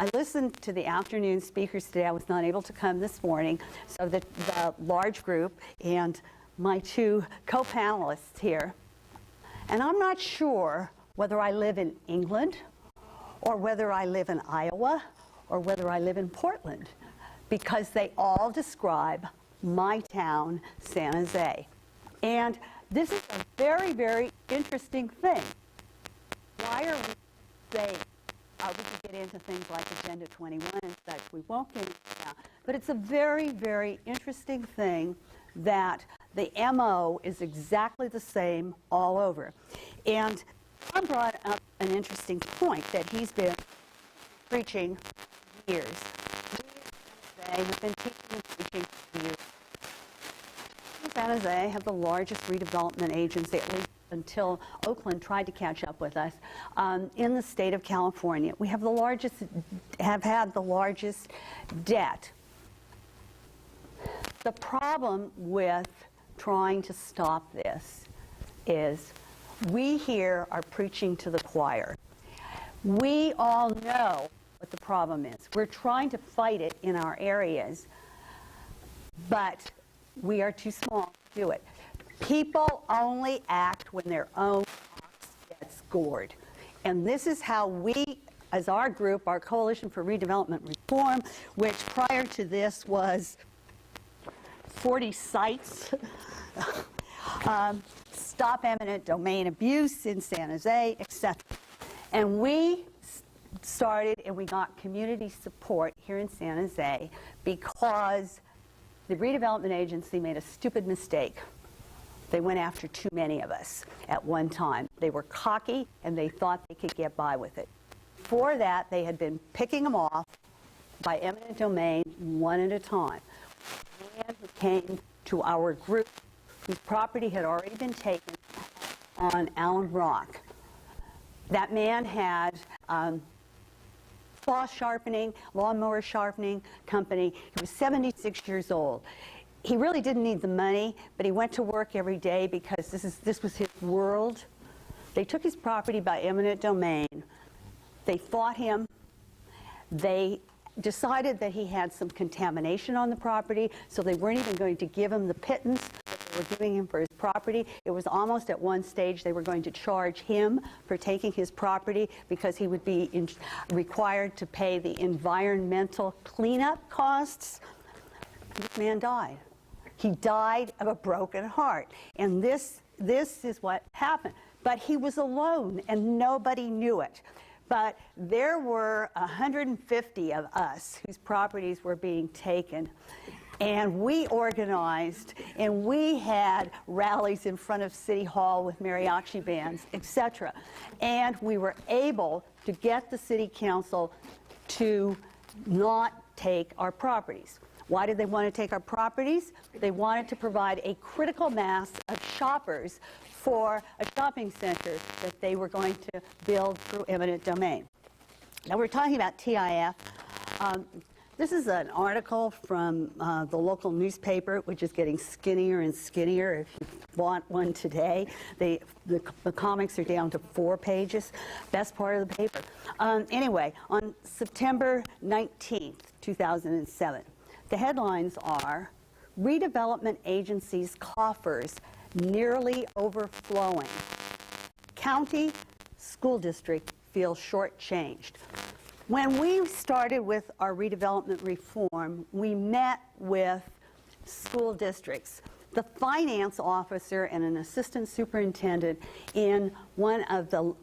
I listened to the afternoon speakers today. I was not able to come this morning, so the large group and my two co-panelists here. And I'm not sure whether I live in England or whether I live in Iowa or whether I live in Portland, because they all describe my town, San Jose. And this is a very, very interesting thing. Why are we saying, we could get into things like Agenda 21 and such, we won't get into that. But it's a very, very interesting thing that the MO is exactly the same all over. And Tom brought up an interesting point that he's been preaching for years. We have been teaching and preaching for years. San Jose have the largest redevelopment agency, at least until Oakland tried to catch up with us, in the state of California. We have had the largest debt. The problem with trying to stop this is we here are preaching to the choir. We all know what the problem is. We're trying to fight it in our areas, but we are too small to do it. People only act when their own box gets scored. And this is how we, as our group, our Coalition for Redevelopment Reform, which prior to this was 40 sites, stop eminent domain abuse in San Jose, etc. And we started and we got community support here in San Jose because the redevelopment agency made a stupid mistake. They went after too many of us at one time. They were cocky and they thought they could get by with it. Before that, they had been picking them off by eminent domain one at a time. A man who came to our group whose property had already been taken on Allen Rock. That man had lawnmower sharpening company. He was 76 years old. He really didn't need the money, but he went to work every day because this was his world. They took his property by eminent domain. They fought him. They decided that he had some contamination on the property, so they weren't even going to give him the pittance that they were giving him for his property. It was almost at one stage they were going to charge him for taking his property because he would be required to pay the environmental cleanup costs. This man died. He died of a broken heart. And this is what happened. But he was alone and nobody knew it. But there were 150 of us whose properties were being taken. And we organized, and we had rallies in front of City Hall with mariachi bands, etc. And we were able to get the City Council to not take our properties. Why did they want to take our properties? They wanted to provide a critical mass of shoppers for a shopping center that they were going to build through eminent domain. Now we're talking about TIF. This is an article from the local newspaper, which is getting skinnier and skinnier. If you want one today, the comics are down to 4 pages. Best part of the paper. Anyway, on September 19th, 2007, the headlines are, Redevelopment Agency's coffers nearly overflowing. County school district feels shortchanged. When we started with our redevelopment reform, we met with school districts, the finance officer and an assistant superintendent in one of the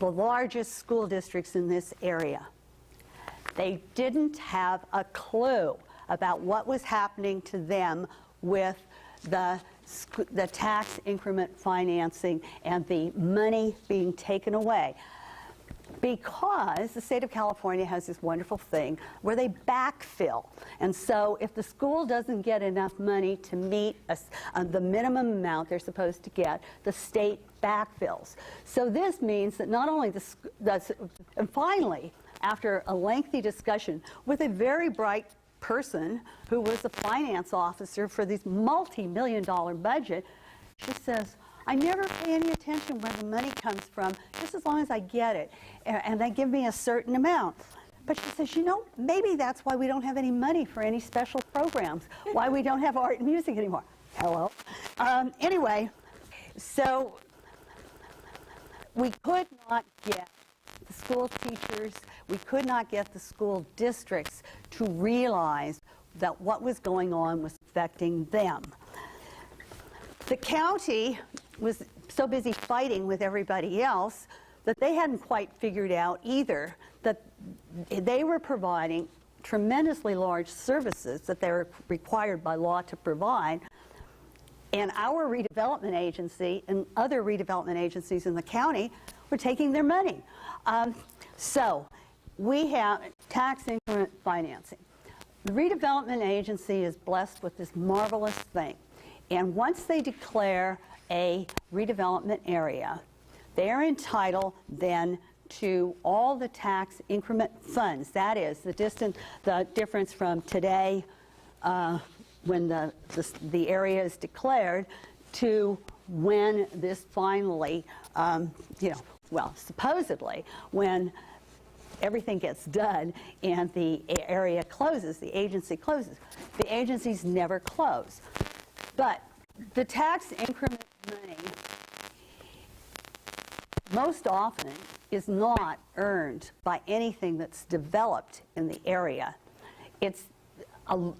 largest school districts in this area. They didn't have a clue about what was happening to them with the tax increment financing and the money being taken away. Because the state of California has this wonderful thing where they backfill. And so if the school doesn't get enough money to meet the minimum amount they're supposed to get, the state backfills. So this means that not only and finally, after a lengthy discussion with a very bright person who was the finance officer for this multi-million-dollar budget, she says, I never pay any attention where the money comes from, just as long as I get it, and they give me a certain amount. But she says, you know, maybe that's why we don't have any money for any special programs, why we don't have art and music anymore. Hello. Anyway, so we could not get the school teachers, we could not get the school districts to realize that what was going on was affecting them. The county was so busy fighting with everybody else that they hadn't quite figured out either that they were providing tremendously large services that they were required by law to provide, and our redevelopment agency and other redevelopment agencies in the county were taking their money. So we have tax increment financing. The redevelopment agency is blessed with this marvelous thing, and once they declare a redevelopment area, they are entitled then to all the tax increment funds. That is the difference from today when the area is declared to when this finally, well, supposedly, when everything gets done and the area closes, the agency closes. The agencies never close. But the tax increment money most often is not earned by anything that's developed in the area. It's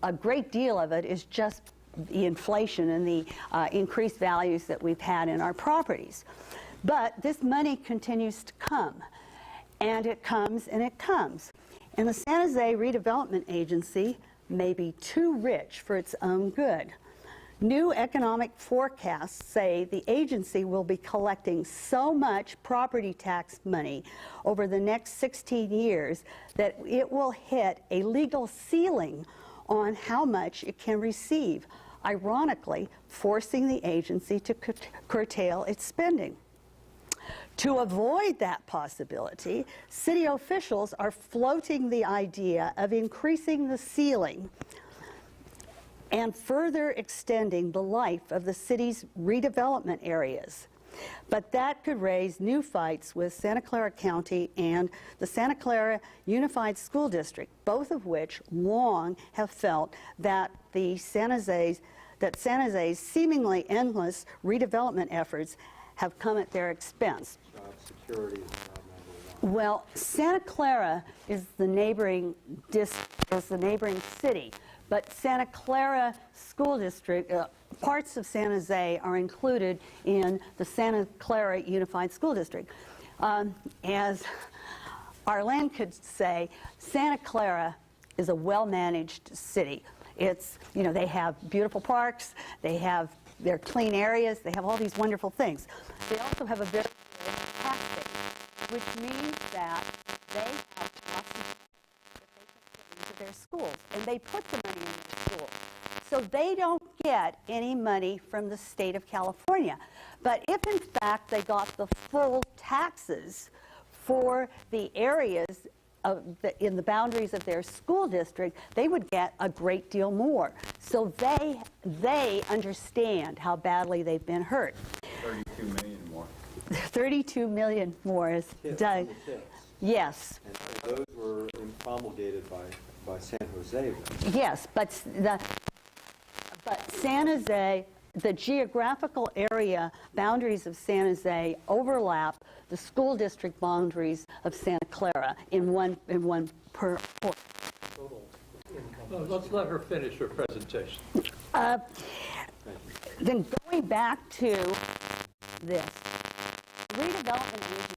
a great deal of it is just the inflation and the increased values that we've had in our properties. But this money continues to come, and it comes and it comes. And the San Jose Redevelopment Agency may be too rich for its own good. New economic forecasts say the agency will be collecting so much property tax money over the next 16 years that it will hit a legal ceiling on how much it can receive, ironically forcing the agency to curtail its spending. To avoid that possibility, city officials are floating the idea of increasing the ceiling and further extending the life of the city's redevelopment areas. But that could raise new fights with Santa Clara County and the Santa Clara Unified School District, both of which long have felt that San Jose's seemingly endless redevelopment efforts have come at their expense. Job security is job number one. Well, Santa Clara is the neighboring city, but Santa Clara School District, parts of San Jose are included in the Santa Clara Unified School District. As Arlene could say, Santa Clara is a well-managed city. It's, you know, they have beautiful parks, they have their clean areas, they have all these wonderful things. They also have a very good tax base, which means that they have lots of that they can put into their schools, and they put the money in their schools. So they don't get any money from the state of California. But if in fact they got the full taxes for the areas in the boundaries of their school district, they would get a great deal more. So they understand how badly they've been hurt. 32 million more. 32 million more is done. Yes. And those were promulgated by San Jose. Yes, but San Jose, the geographical area boundaries of San Jose overlap the school district boundaries of Santa Clara in one per port. Well, let's let her finish her presentation. Then going back to this, redevelopment agencies,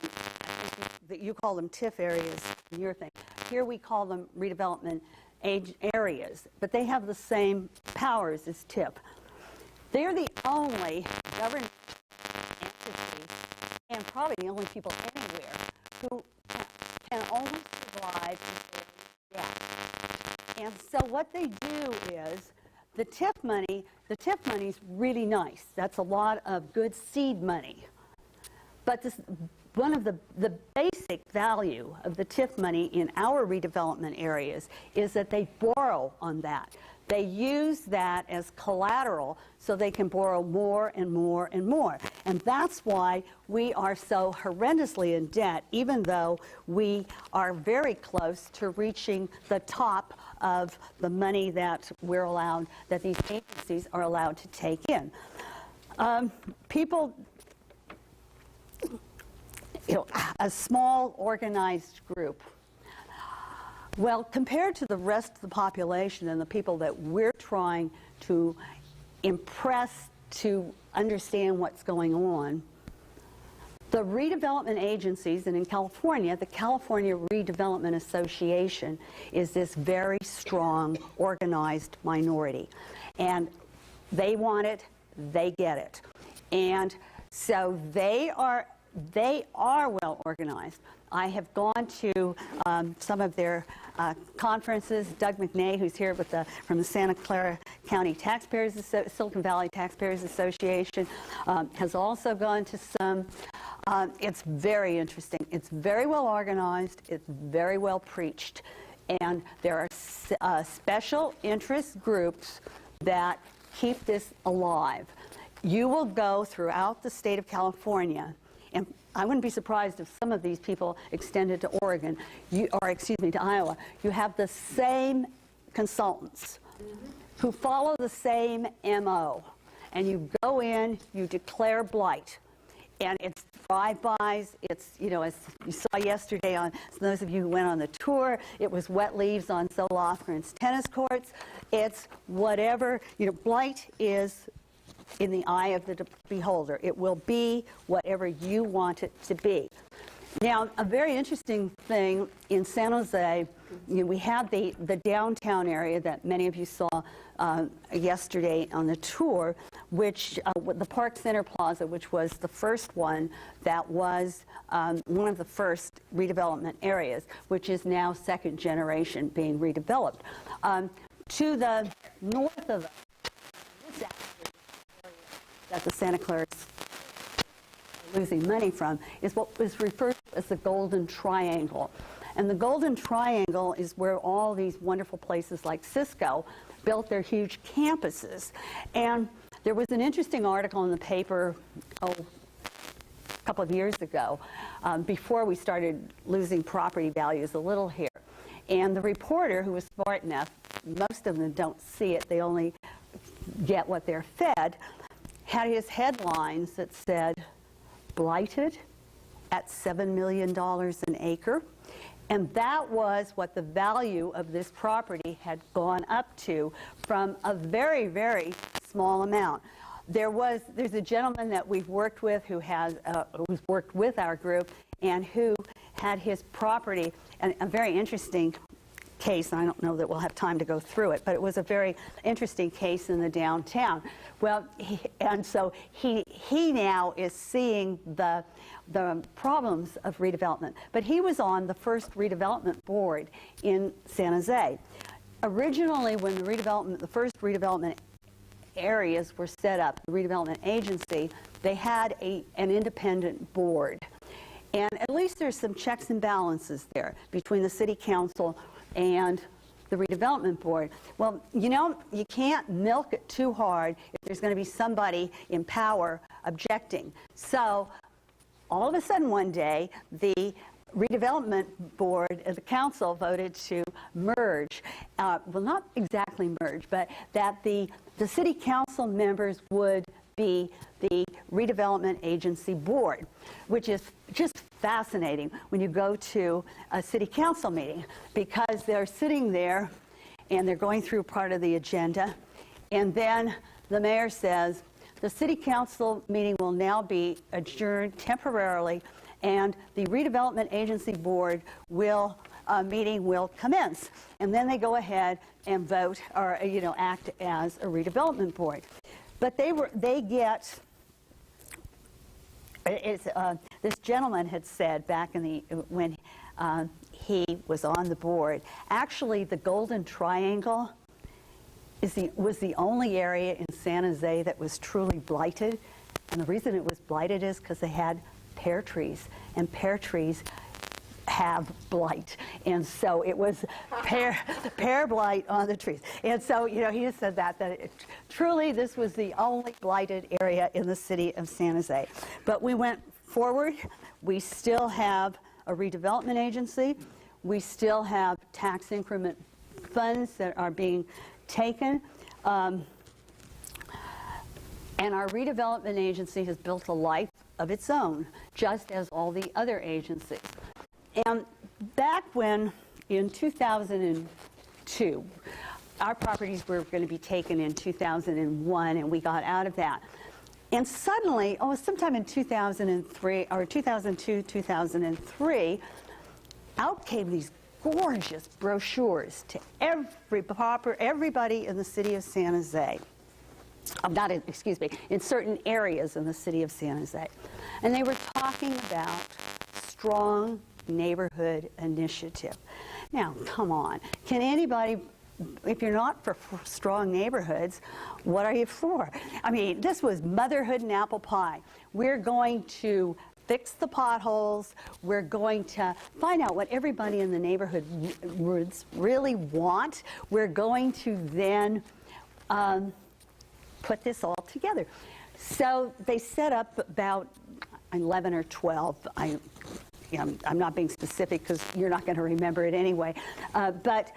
I think that you call them TIF areas in your thing. Here we call them redevelopment areas, but they have the same powers as TIF. They're the only government entities, and probably the only people anywhere, who can only survive if there is debt. And so what they do is, the TIF money's really nice. That's a lot of good seed money. But one of the basic value of the TIF money in our redevelopment areas is that they borrow on that. They use that as collateral so they can borrow more and more and more. And that's why we are so horrendously in debt, even though we are very close to reaching the top of the money that we're allowed, that these agencies are allowed to take in. People, a small organized group. Well, compared to the rest of the population and the people that we're trying to impress to understand what's going on, the redevelopment agencies, and in California, the California Redevelopment Association is this very strong, organized minority. And they want it, they get it. And so they are well organized. I have gone to some of their conferences. Doug McNay, who's here from the Santa Clara County Taxpayers, Silicon Valley Taxpayers Association, has also gone to some. It's very interesting. It's very well organized. It's very well preached. And there are special interest groups that keep this alive. You will go throughout the state of California, and I wouldn't be surprised if some of these people extended to Oregon, to Iowa. You have the same consultants who follow the same MO. And you go in, you declare blight. And it's drive-bys, it's, as you saw yesterday on, those of you who went on the tour, it was wet leaves on Zoe Lofgren's tennis courts. It's whatever, blight is in the eye of the beholder. It will be whatever you want it to be. Now, a very interesting thing in San Jose, we have the downtown area that many of you saw yesterday on the tour, which the Park Center Plaza, which was the first one that was one of the first redevelopment areas, which is now second generation being redeveloped. To the north of us, this that the Santa Clara is losing money from is what was referred to as the Golden Triangle. And the Golden Triangle is where all these wonderful places like Cisco built their huge campuses. And there was an interesting article in the paper, a couple of years ago, before we started losing property values a little here. And the reporter, who was smart enough, most of them don't see it, they only get what they're fed, had his headlines that said, blighted at $7 million an acre. And that was what the value of this property had gone up to from a very, very small amount. There's a gentleman that we've worked with who's worked with our group and who had his property, and a very interesting case, and I don't know that we'll have time to go through it, but it was a very interesting case in the downtown. Well, he now is seeing the problems of redevelopment. But he was on the first redevelopment board in San Jose. Originally, when the first redevelopment areas were set up, the redevelopment agency, they had an independent board. And at least there's some checks and balances there between the city council and the redevelopment board. Well, you can't milk it too hard if there's going to be somebody in power objecting. So all of a sudden one day, the redevelopment board, the council voted to merge, well, not exactly merge, but that the city council members would be the redevelopment agency board, which is just fascinating when you go to a city council meeting, because they're sitting there and they're going through part of the agenda, and then the mayor says, the city council meeting will now be adjourned temporarily, and the redevelopment agency board meeting will commence. And then they go ahead and vote or act as a redevelopment board. But this gentleman had said back when he was on the board, actually the Golden Triangle was the only area in San Jose that was truly blighted. And the reason it was blighted is because they had pear trees. And pear trees have blight. And so it was pear blight on the trees. And so, you know, he just said truly this was the only blighted area in the city of San Jose. But we went forward. We still have a redevelopment agency. We still have tax increment funds that are being taken. And our redevelopment agency has built a life of its own, just as all the other agencies. And back when, in 2002, our properties were going to be taken in 2001, and we got out of that. And suddenly, sometime in 2003, or 2002, 2003, out came these gorgeous brochures to everybody in the city of San Jose. In certain areas in the city of San Jose. And they were talking about strong neighborhood initiative. Now, come on. Can anybody, if you're not for strong neighborhoods, what are you for? I mean, this was motherhood and apple pie. We're going to fix the potholes. We're going to find out what everybody in the neighborhood really want. We're going to then put this all together. So they set up about 11 or 12. I'm not being specific because you're not going to remember it anyway. But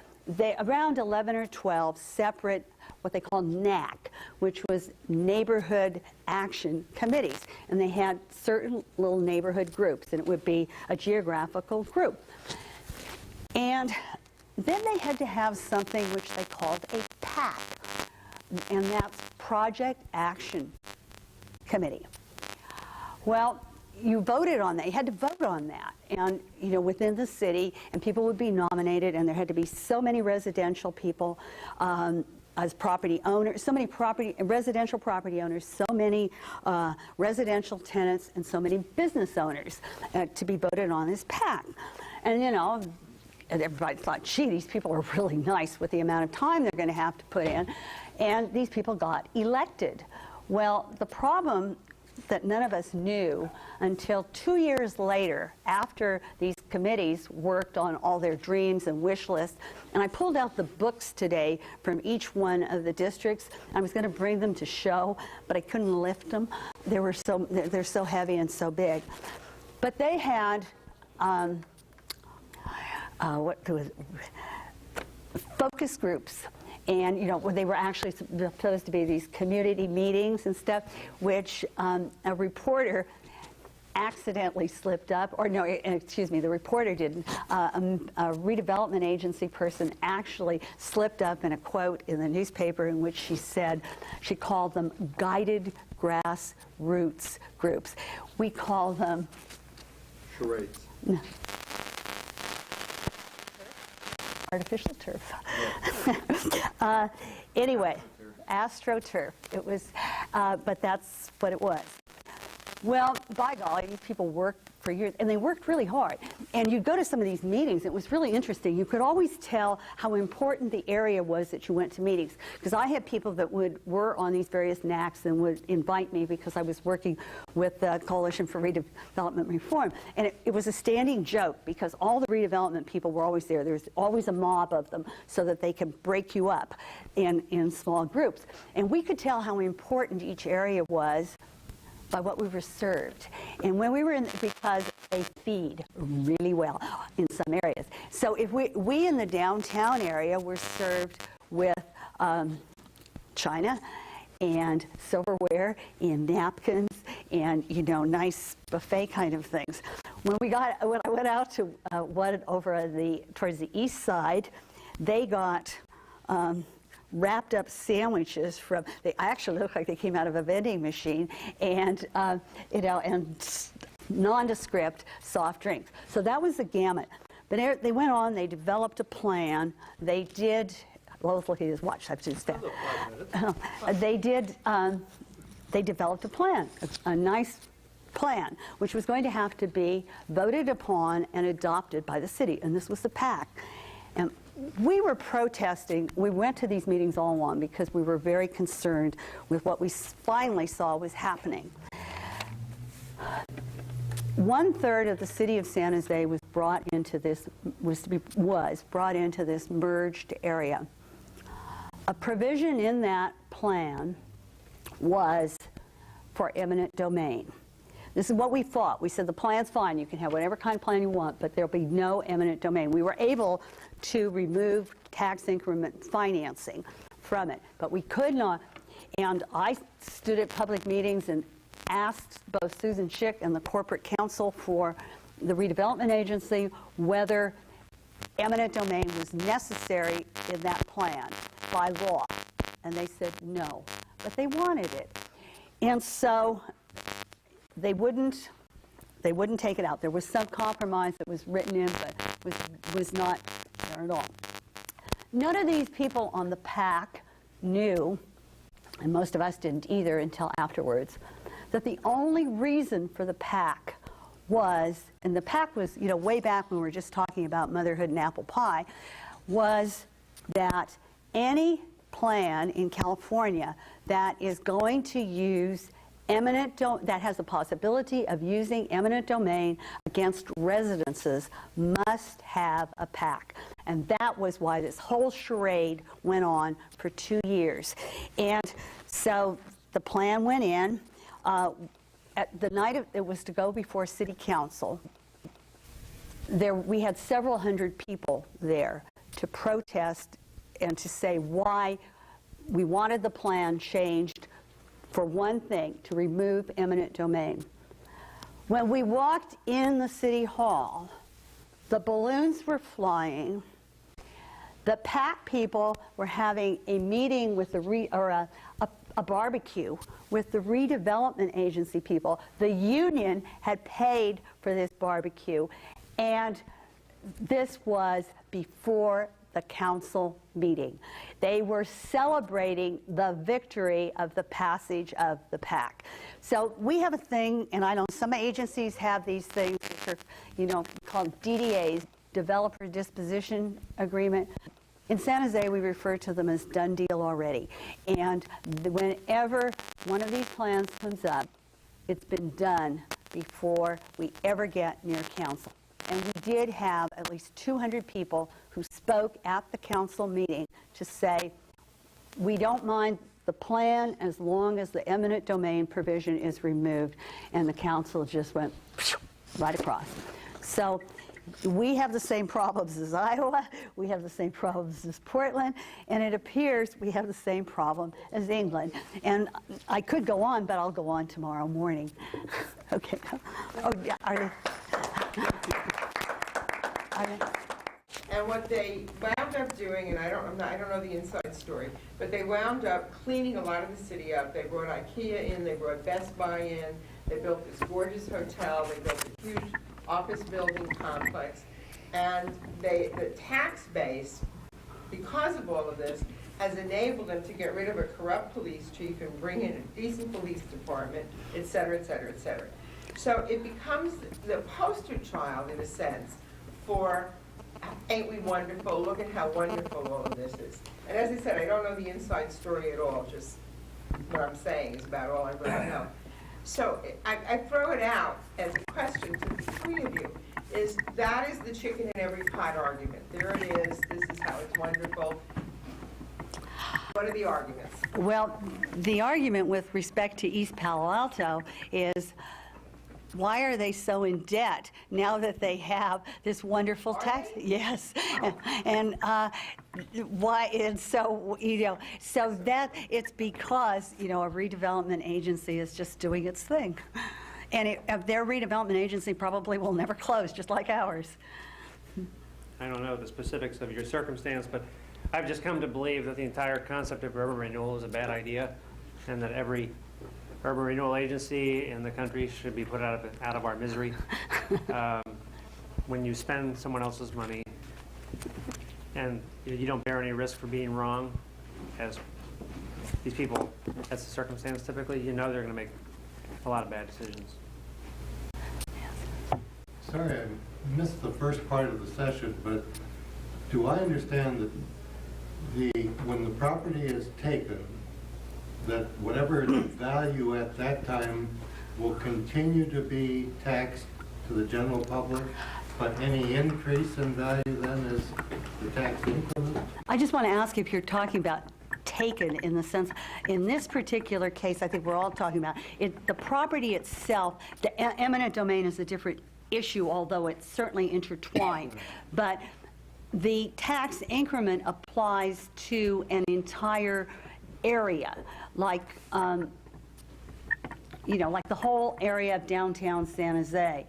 around 11 or 12 separate, what they call NAC, which was Neighborhood Action Committees. And they had certain little neighborhood groups, and it would be a geographical group. And then they had to have something which they called a PAC, and that's Project Action Committee. Well, you voted on that. You had to vote on that. And, you know, within the city, and people would be nominated, and there had to be so many residential people as property owners, so many residential property owners, so many residential tenants, and so many business owners to be voted on as PAC. And, you know, everybody thought, gee, these people are really nice with the amount of time they're going to have to put in. And these people got elected. Well, the problem that none of us knew until 2 years later, after these committees worked on all their dreams and wish lists, and I pulled out the books today from each one of the districts. I was going to bring them to show, but I couldn't lift them. They're so heavy and so big. But they had focus groups. And, you know, they were actually supposed to be these community meetings and stuff, which a reporter accidentally slipped up, or no, excuse me, the reporter didn't. A redevelopment agency person actually slipped up in a quote in the newspaper in which she said, she called them guided grassroots groups. We call them charades. No. Artificial turf. Yeah. Anyway, AstroTurf. It was, but that's what it was. Well, by golly, these people worked for years, and they worked really hard. And you'd go to some of these meetings, it was really interesting. You could always tell how important the area was that you went to meetings. Because I had people that were on these various NACs and would invite me because I was working with the Coalition for Redevelopment Reform. And it was a standing joke because all the redevelopment people were always there. There was always a mob of them so that they could break you up in small groups. And we could tell how important each area was by what we were served. And when we were because they feed really well in some areas. So if we in the downtown area were served with china and silverware and napkins and, you know, nice buffet kind of things. When I went out to one over towards the east side, they got wrapped up sandwiches they actually look like they came out of a vending machine, and you know, and nondescript soft drinks. So that was the gamut. But they went on, they developed a plan. They did, well, let's look at his watch, I have to just they developed a plan, a nice plan, which was going to have to be voted upon and adopted by the city, and this was the PAC. And we were protesting. We went to these meetings all along because we were very concerned with what we finally saw was happening. 1/3 of the city of San Jose was brought into this, was brought into this merged area. A provision in that plan was for eminent domain. This is what we thought. We said the plan's fine, you can have whatever kind of plan you want, but there'll be no eminent domain. We were able to remove tax increment financing from it, but we could not. And I stood at public meetings and asked both Susan Schick and the corporate counsel for the redevelopment agency whether eminent domain was necessary in that plan by law. And they said no, but they wanted it. And so they wouldn't take it out. There was some compromise that was written in, but was not there at all. None of these people on the PAC knew, and most of us didn't either until afterwards, that the only reason for the PAC was, and the PAC was, way back when we were just talking about motherhood and apple pie, was that any plan in California that is going to use that has the possibility of using eminent domain against residences must have a PAC. And that was why this whole charade went on for 2 years. And so the plan went in. At the night it was to go before City Council, we had several hundred people there to protest and to say why we wanted the plan changed for one thing, to remove eminent domain. When we walked in the City Hall, the balloons were flying. The PAC people were having a meeting with a barbecue with the redevelopment agency people. The union had paid for this barbecue, and this was before the council meeting. They were celebrating the victory of the passage of the PAC. So we have a thing, and I know some agencies have these things which are, called DDAs, Developer Disposition Agreement. In San Jose, we refer to them as done deal already. And whenever one of these plans comes up, it's been done before we ever get near council. And we did have at least 200 people who spoke at the council meeting to say, we don't mind the plan as long as the eminent domain provision is removed. And the council just went right across. So we have the same problems as Iowa, we have the same problems as Portland, and it appears we have the same problem as England. And I could go on, but I'll go on tomorrow morning. Okay. Oh, yeah, are they? And what they wound up doing, and I don't know the inside story, but they wound up cleaning a lot of the city up. They brought IKEA in, they brought Best Buy in, they built this gorgeous hotel, they built a huge office building complex, and the tax base, because of all of this, has enabled them to get rid of a corrupt police chief and bring in a decent police department, et cetera, et cetera, et cetera. So it becomes the poster child, in a sense, for ain't we wonderful, look at how wonderful all of this is. And as I said, I don't know the inside story at all, just what I'm saying is about all I really know. So I throw it out as a question to the three of you, is that is the chicken in every pot argument. There it is, this is how it's wonderful. What are the arguments? Well, the argument with respect to East Palo Alto is, why are they so in debt now that they have this wonderful tax? Yes, and why? And so so that it's because a redevelopment agency is just doing its thing, and their redevelopment agency probably will never close, just like ours. I don't know the specifics of your circumstance, but I've just come to believe that the entire concept of urban renewal is a bad idea, and that every urban renewal agency in the country should be put out of our misery. When you spend someone else's money and you don't bear any risk for being wrong, as these people, that's the circumstance typically, they're going to make a lot of bad decisions. Sorry, I missed the first part of the session, but do I understand that when the property is taken, that whatever the value at that time will continue to be taxed to the general public But any increase in value then is the tax increment? I just want to ask if you're talking about taken in the sense, in this particular case, I think we're all talking about, the property itself, the eminent domain is a different issue, although it's certainly intertwined. But the tax increment applies to an entire area, like, you know, like the whole area of downtown San Jose.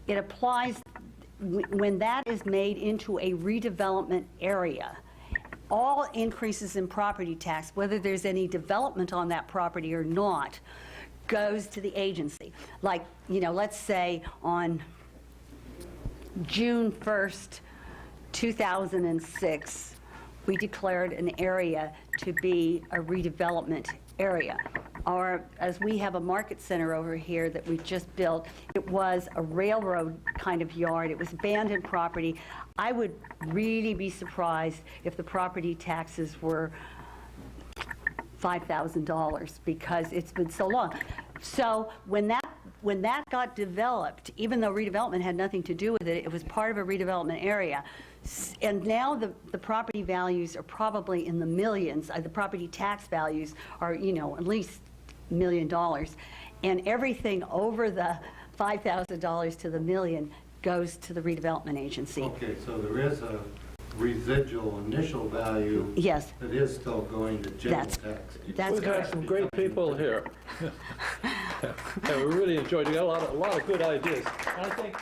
It applies when that is made into a redevelopment area. All increases in property tax, whether there's any development on that property or not, goes to the agency. Like, you know, let's say on June 1st, 2006, we declared an area to be a redevelopment area. Or as we have a market center over here that we just built, it was a railroad kind of yard. It was abandoned property. I would really be surprised if the property taxes were $5,000 because it's been so long. So when that got developed, even though redevelopment had nothing to do with it, it was part of a redevelopment area. And now the property values are probably in the millions. The property tax values are, you know, at least $1 million. And everything over the $5,000 to the million goes to the redevelopment agency. Okay, so there is a residual initial value. Yes. That is still going to general That's- tax. That's We've had correct. some great people here. Yeah, we really enjoyed it. You got a lot of good ideas. And I think.